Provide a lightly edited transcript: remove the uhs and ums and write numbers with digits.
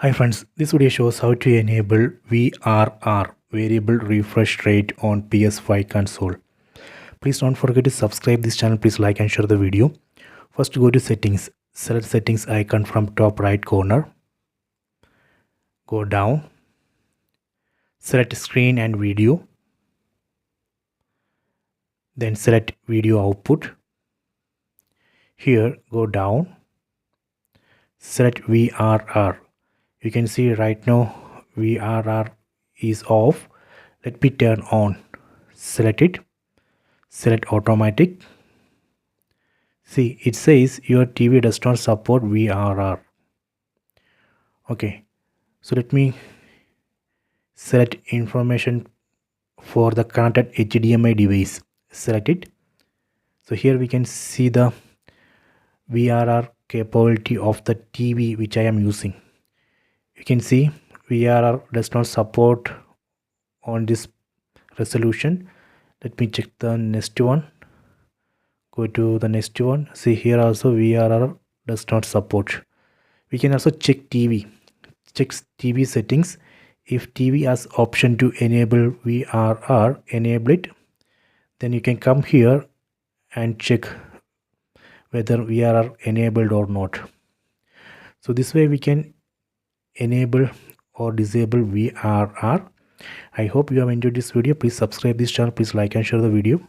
Hi friends, this video shows how to enable VRR, variable refresh rate on PS5 console. Please don't forget to subscribe this channel. Please like and share the video. First go to settings. Select settings icon from top right corner. Go down. Select screen and video. Then select video output. Here go down. Select VRR. You can see right now VRR is off. Let me turn on. Select it. Select automatic. See, it says your TV does not support VRR. Okay, so let me select information for the connected HDMI device. Select it. So here we can see the VRR capability of the TV which I am using. You can see VRR does not support on this resolution. Let me check the next one. Go to the next one. See, here also VRR does not support. We can also check TV. Check TV settings. If TV has option to enable VRR, enable it. Then you can come here and check whether VRR enabled or not. So this way we can enable or disable VRR. I hope you have enjoyed this video. Please subscribe this channel. Please like and share the video.